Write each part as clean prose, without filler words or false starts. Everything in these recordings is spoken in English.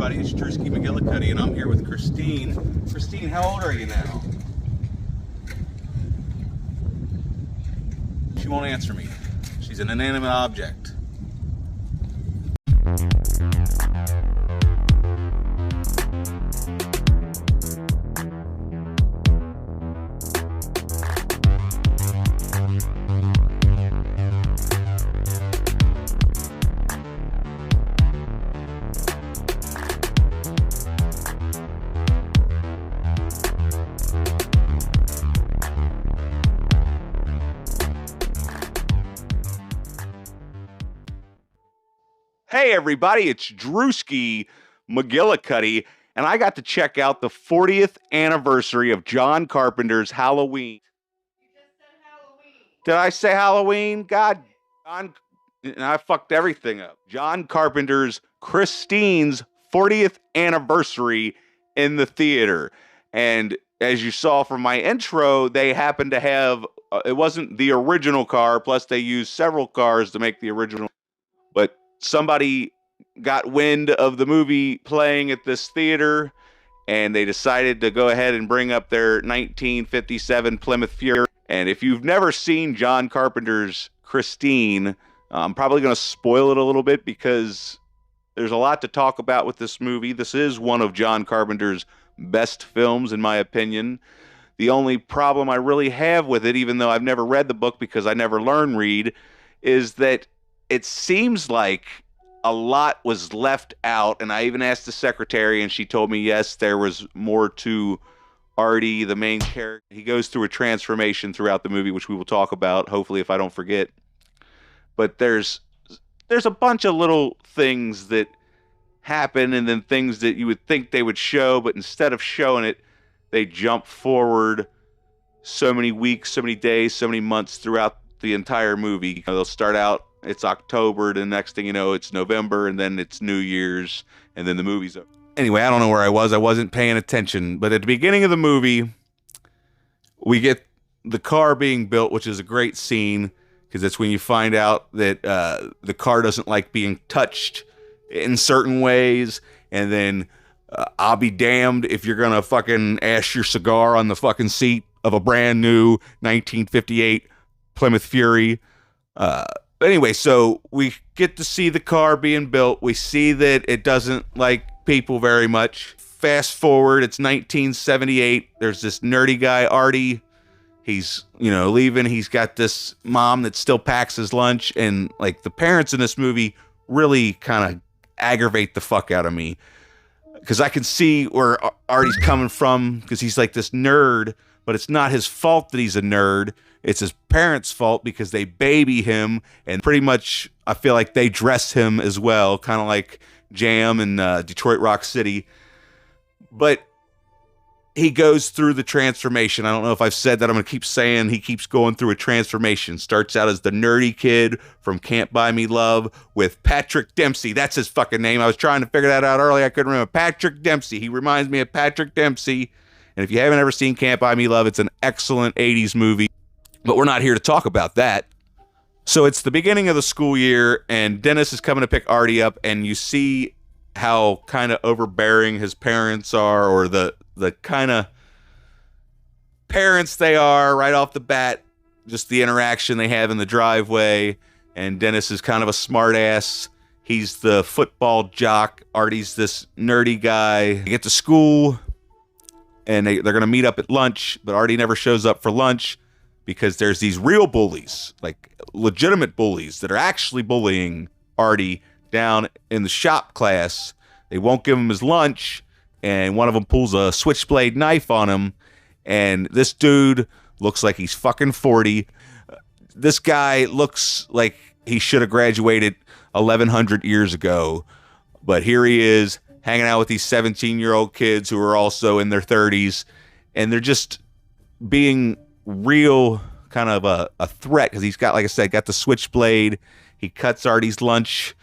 everybody, it's Drewski McGillicuddy, and I'm here with Christine. Christine, how old are you now? She won't answer me. She's an inanimate object. Hey everybody, it's Drewski McGillicuddy, and I got to check out the 40th anniversary of John Carpenter's Halloween. You just said Halloween. Did I say Halloween? God, I fucked everything up. John Carpenter's Christine's 40th anniversary in the theater. And as you saw from my intro, they happened to have, it wasn't the original car, plus they used several cars to make the original, but somebody got wind of the movie playing at this theater, and they decided to go ahead and bring up their 1957 Plymouth Fury. And if you've never seen John Carpenter's Christine, I'm probably going to spoil it a little bit because there's a lot to talk about with this movie. This is one of John Carpenter's best films, in my opinion. The only problem I really have with it, even though I've never read the book because I never learned read, is that it seems like a lot was left out, and I even asked the secretary, and she told me, yes, there was more to Artie, the main character. He goes through a transformation throughout the movie, which we will talk about, hopefully, if I don't forget. But there's a bunch of little things that happen, and then things that you would think they would show, but instead of showing it, they jump forward so many weeks, so many days, so many months throughout the entire movie. They'll start out, it's October, the next thing you know, it's November, and then it's New Year's, and then the movie's over. Anyway, I don't know where I was. I wasn't paying attention. But at the beginning of the movie, we get the car being built, which is a great scene, because that's when you find out that the car doesn't like being touched in certain ways, and then I'll be damned if you're going to fucking ash your cigar on the fucking seat of a brand new 1958 Plymouth Fury. Anyway, so we get to see the car being built. We see that it doesn't like people very much. Fast forward, it's 1978. There's this nerdy guy, Artie. He's, leaving. He's got this mom that still packs his lunch. And, like, the parents in this movie really kind of aggravate the fuck out of me. Because I can see where Artie's coming from, because he's like this nerd, but it's not his fault that he's a nerd. It's his parents' fault because they baby him, and pretty much I feel like they dress him as well, kind of like Jam in Detroit Rock City. But he goes through the transformation. I don't know if I've said that. I'm going to keep saying he keeps going through a transformation. Starts out as the nerdy kid from Can't Buy Me Love with Patrick Dempsey. That's his fucking name. I was trying to figure that out earlier. I couldn't remember. Patrick Dempsey. He reminds me of Patrick Dempsey. And if you haven't ever seen Can't Buy Me Love, it's an excellent 80s movie. But we're not here to talk about that. So it's the beginning of the school year, and Dennis is coming to pick Artie up, and you see how kind of overbearing his parents are, or the kind of parents they are right off the bat, just the interaction they have in the driveway. And Dennis is kind of a smart ass. He's the football jock. Artie's this nerdy guy. They get to school, and they're going to meet up at lunch, but Artie never shows up for lunch because there's these real bullies, like legitimate bullies, that are actually bullying Artie down in the shop class. They won't give him his lunch, and one of them pulls a switchblade knife on him, and this dude looks like he's fucking 40. This guy looks like he should have graduated 1,100 years ago, but here he is hanging out with these 17-year-old kids who are also in their 30s, and they're just being real kind of a threat, because he's got, like I said, got the switchblade. He cuts Artie's lunch,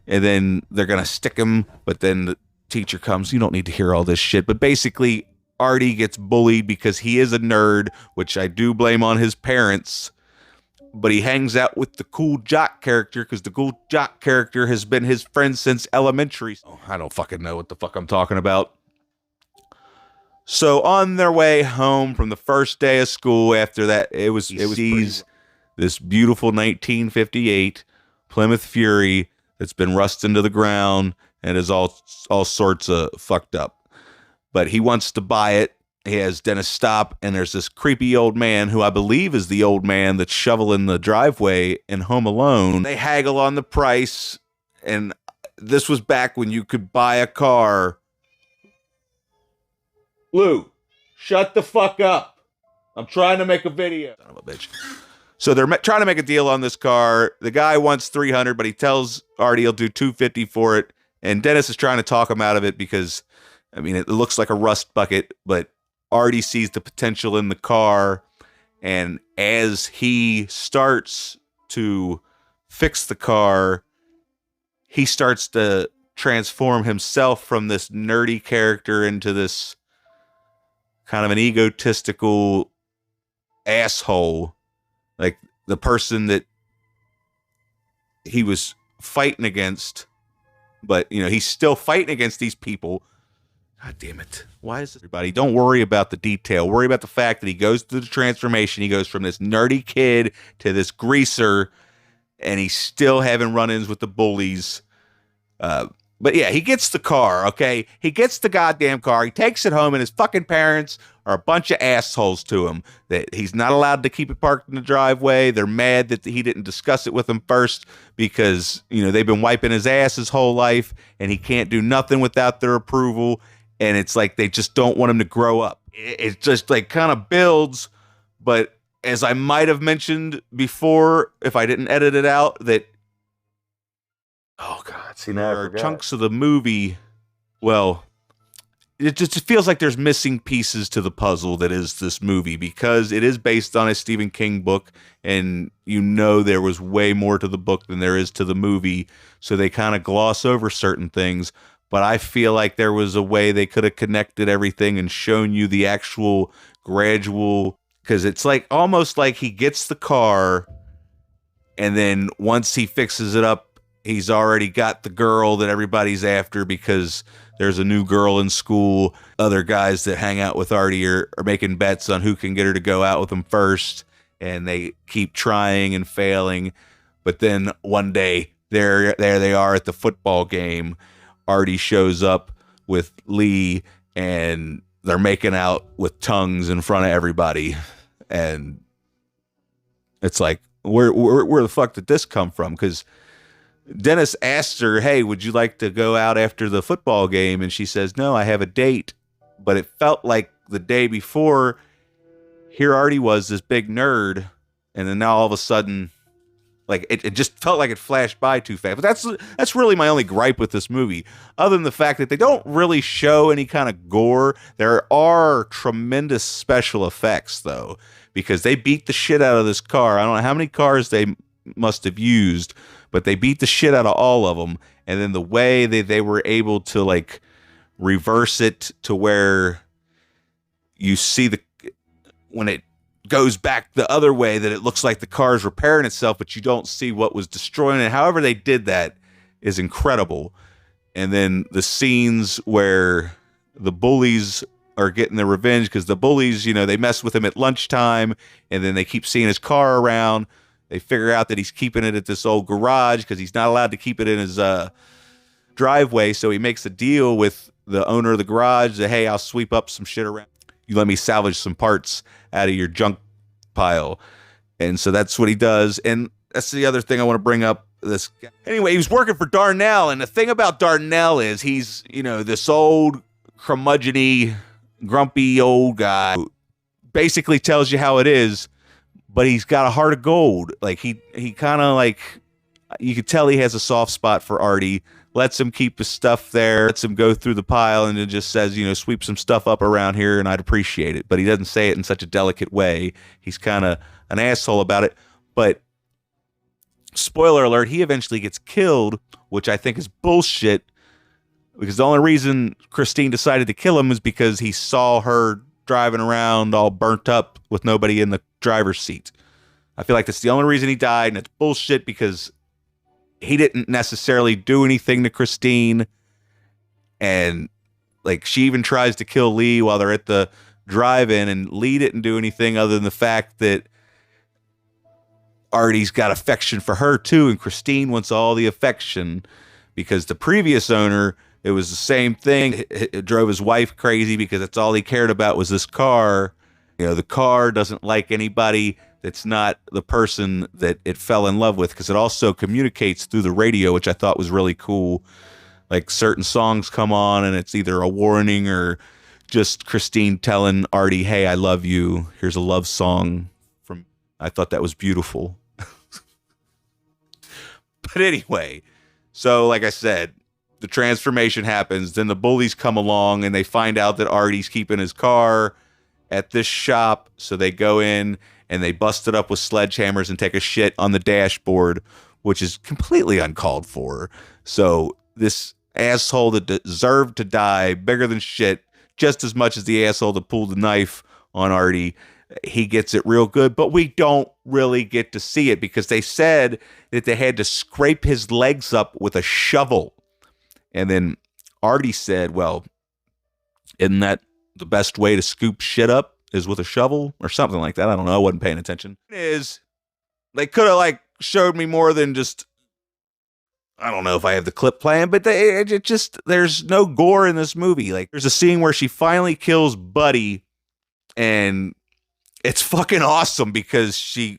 and then they're going to stick him, but then the teacher comes. You don't need to hear all this shit. But basically, Artie gets bullied because he is a nerd, which I do blame on his parents. but he hangs out with the cool jock character because the cool jock character has been his friend since elementary. Oh, I don't fucking know what the fuck I'm talking about. So on their way home from the first day of school, after that, it was this beautiful 1958 Plymouth Fury that's been rusting to the ground and is all sorts of fucked up. But he wants to buy it. He has Dennis stop, and there's this creepy old man who I believe is the old man that's shoveling the driveway in Home Alone. They haggle on the price, and this was back when you could buy a car. Lou, shut the fuck up. I'm trying to make a video. Son of a bitch. So they're trying to make a deal on this car. The guy wants $300, but he tells Artie he'll do $250 for it. And Dennis is trying to talk him out of it because, I mean, it looks like a rust bucket, but Artie sees the potential in the car. And as he starts to fix the car, he starts to transform himself from this nerdy character into this kind of an egotistical asshole. Like the person that he was fighting against, but, you know, he's still fighting against these people. God damn it. Why is it? Everybody, don't worry about the detail. Worry about the fact that he goes through the transformation. He goes from this nerdy kid to this greaser, and he's still having run-ins with the bullies. But yeah, he gets the car, okay? He gets the goddamn car. He takes it home, and his fucking parents are a bunch of assholes to him. That he's not allowed to keep it parked in the driveway. They're mad that he didn't discuss it with them first because, you know, they've been wiping his ass his whole life, and he can't do nothing without their approval. And it's like they just don't want him to grow up. It just like kind of builds, but as I might have mentioned before, if I didn't edit it out, that oh god, see now there are chunks of the movie. Well, it just feels like there's missing pieces to the puzzle that is this movie because it is based on a Stephen King book, and you know there was way more to the book than there is to the movie, so they kind of gloss over certain things. But I feel like there was a way they could have connected everything and shown you the actual gradual, because it's like almost like he gets the car, and then once he fixes it up, he's already got the girl that everybody's after because there's a new girl in school. Other guys that hang out with Artie are making bets on who can get her to go out with him first, and they keep trying and failing. But then one day, there they are at the football game. Artie shows up with Lee, and they're making out with tongues in front of everybody. And it's like, where the fuck did this come from? Because Dennis asks her, hey, would you like to go out after the football game? And she says, no, I have a date. But it felt like the day before, here Artie was, this big nerd. And then now all of a sudden, like it just felt like it flashed by too fast. But that's really my only gripe with this movie. Other than the fact that they don't really show any kind of gore. There are tremendous special effects, though, because they beat the shit out of this car. I don't know how many cars they must have used, but they beat the shit out of all of them. And then the way they were able to like reverse it to where you see when it goes back the other way, that it looks like the car's repairing itself, but you don't see what was destroying it. However they did that is incredible. And then the scenes where the bullies are getting their revenge, because the bullies, you know, they mess with him at lunchtime, and then they keep seeing his car around. They figure out that he's keeping it at this old garage because he's not allowed to keep it in his driveway. So he makes a deal with the owner of the garage that, hey, I'll sweep up some shit around. You let me salvage some parts out of your junk pile. And so that's what he does. And that's the other thing I want to bring up. This guy. Anyway, he was working for Darnell. And the thing about Darnell is he's, you know, this old curmudgeon-y, grumpy old guy who basically tells you how it is, but he's got a heart of gold. Like he kind of like, you could tell he has a soft spot for Artie, lets him keep his stuff there, lets him go through the pile, and it just says, you know, sweep some stuff up around here and I'd appreciate it. But he doesn't say it in such a delicate way. He's kind of an asshole about it. But spoiler alert, he eventually gets killed, which I think is bullshit, because the only reason Christine decided to kill him is because he saw her driving around all burnt up with nobody in the driver's seat. I feel like that's the only reason he died, and it's bullshit because he didn't necessarily do anything to Christine. And like she even tries to kill Lee while they're at the drive-in, and Lee didn't do anything other than the fact that Artie's got affection for her too, and Christine wants all the affection because the previous owner, it was the same thing. It drove his wife crazy because that's all he cared about was this car. You know, the car doesn't like anybody that's not the person that it fell in love with, because it also communicates through the radio, which I thought was really cool. Like certain songs come on and it's either a warning or just Christine telling Artie, hey, I love you. Here's a love song from, I thought that was beautiful. But anyway, so like I said, the transformation happens. Then the bullies come along and they find out that Artie's keeping his car at this shop. So they go in and they bust it up with sledgehammers and take a shit on the dashboard, which is completely uncalled for. So this asshole that deserved to die, bigger than shit, just as much as the asshole that pulled the knife on Artie, he gets it real good, but we don't really get to see it because they said that they had to scrape his legs up with a shovel. And then Artie said, well, isn't that the best way to scoop shit up is with a shovel or something like that? I don't know. I wasn't paying attention. They could have like showed me more than just, I don't know if I have the clip playing, but there's no gore in this movie. Like there's a scene where she finally kills Buddy, and it's fucking awesome because she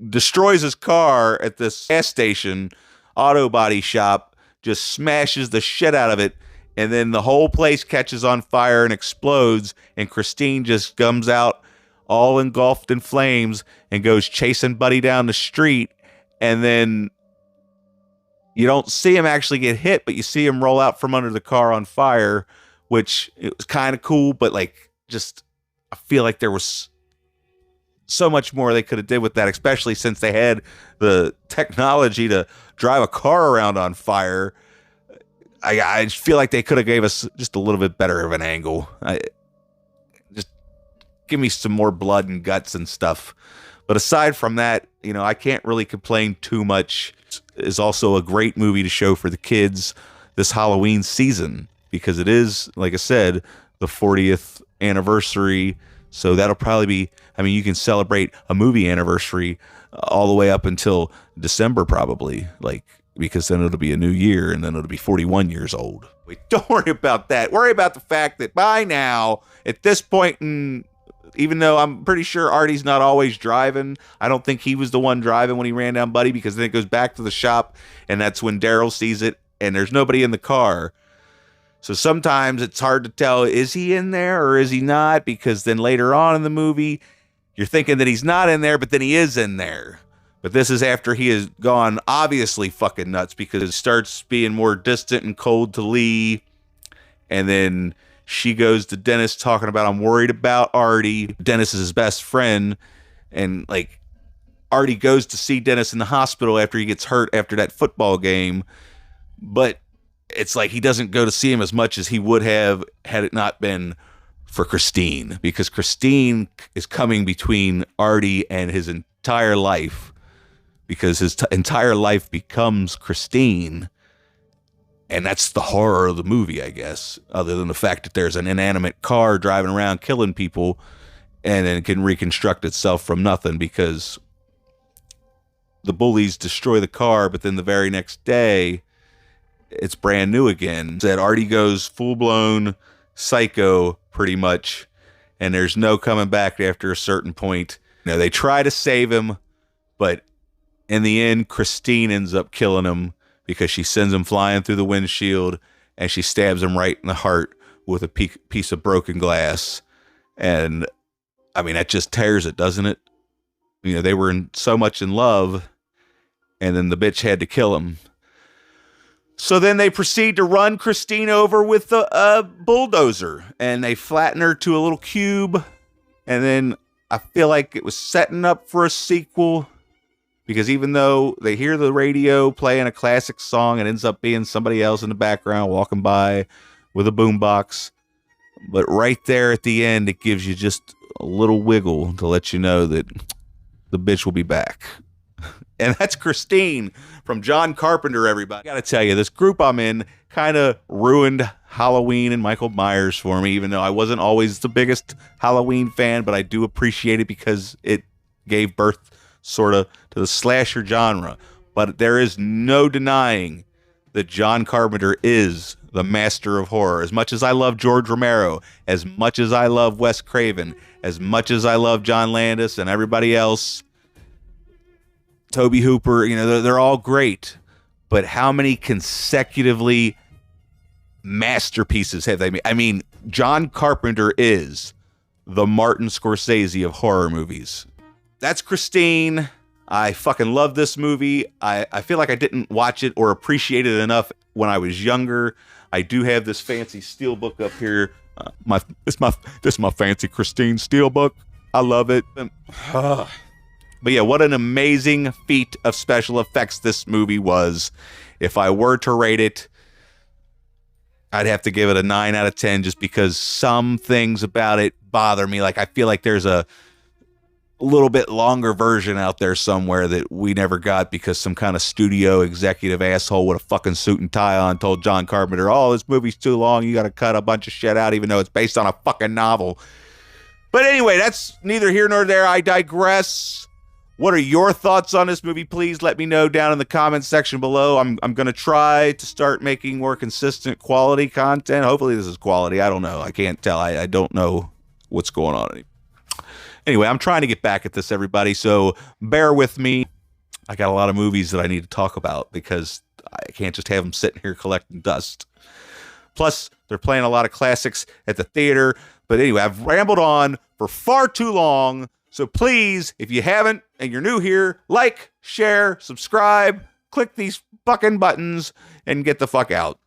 destroys his car at this gas station, auto body shop, just smashes the shit out of it, and then the whole place catches on fire and explodes, and Christine just comes out all engulfed in flames and goes chasing Buddy down the street, and then you don't see him actually get hit, but you see him roll out from under the car on fire, which it was kind of cool, but like just I feel like there was so much more they could have did with that, especially since they had the technology to drive a car around on fire. I just feel like they could have gave us just a little bit better of an angle. Just give me some more blood and guts and stuff. But aside from that, you know, I can't really complain too much. It's also a great movie to show for the kids this Halloween season because it is, like I said, the 40th anniversary. So that'll probably be, I mean, you can celebrate a movie anniversary all the way up until December probably, like, because then it'll be a new year and then it'll be 41 years old. Wait, don't worry about that. Worry about the fact that by now, at this point in, even though I'm pretty sure Artie's not always driving, I don't think he was the one driving when he ran down Buddy, because then it goes back to the shop and that's when Daryl sees it and there's nobody in the car. So sometimes it's hard to tell, is he in there or is he not? Because then later on in the movie, you're thinking that he's not in there, but then he is in there. But this is after he has gone obviously fucking nuts because it starts being more distant and cold to Lee. And then she goes to Dennis talking about, I'm worried about Artie. Dennis is his best friend. And like Artie goes to see Dennis in the hospital after he gets hurt after that football game. But it's like he doesn't go to see him as much as he would have had it not been for Christine, because Christine is coming between Artie and his entire life, because his entire life becomes Christine. And that's the horror of the movie, I guess, other than the fact that there's an inanimate car driving around killing people and then it can reconstruct itself from nothing because the bullies destroy the car, but then the very next day it's brand new again. That Artie goes full-blown psycho pretty much, and there's no coming back after a certain point. You know, they try to save him, but in the end, Christine ends up killing him because she sends him flying through the windshield and she stabs him right in the heart with a piece of broken glass. And I mean, that just tears it, doesn't it? You know, they were so much in love, and then the bitch had to kill him. So then they proceed to run Christine over with the bulldozer, and they flatten her to a little cube. And then I feel like it was setting up for a sequel, because even though they hear the radio playing a classic song, it ends up being somebody else in the background walking by with a boombox. But right there at the end, it gives you just a little wiggle to let you know that the bitch will be back. And that's Christine from John Carpenter, everybody. I gotta tell you, this group I'm in kind of ruined Halloween and Michael Myers for me, even though I wasn't always the biggest Halloween fan, but I do appreciate it because it gave birth sort of to the slasher genre. But there is no denying that John Carpenter is the master of horror. As much as I love George Romero, as much as I love Wes Craven, as much as I love John Landis and everybody else, Tobe Hooper, you know, they're all great. But how many consecutively masterpieces have they made? I mean, John Carpenter is the Martin Scorsese of horror movies. That's Christine. I fucking love this movie. I feel like I didn't watch it or appreciate it enough when I was younger. I do have this fancy steelbook up here. This is my fancy Christine steelbook. I love it. But yeah, what an amazing feat of special effects this movie was. If I were to rate it, I'd have to give it a 9 out of 10 just because some things about it bother me. Like, I feel like there's a little bit longer version out there somewhere that we never got because some kind of studio executive asshole with a fucking suit and tie on told John Carpenter, oh, this movie's too long, you gotta cut a bunch of shit out even though it's based on a fucking novel. But anyway, that's neither here nor there. I digress. What are your thoughts on this movie? Please let me know down in the comments section below. I'm going to try to start making more consistent quality content. Hopefully this is quality. I don't know. I can't tell. I don't know what's going on. Anyway, I'm trying to get back at this, everybody, so bear with me. I got a lot of movies that I need to talk about because I can't just have them sitting here collecting dust. Plus, they're playing a lot of classics at the theater. But anyway, I've rambled on for far too long. So please, if you haven't and you're new here, like, share, subscribe, click these fucking buttons, and get the fuck out.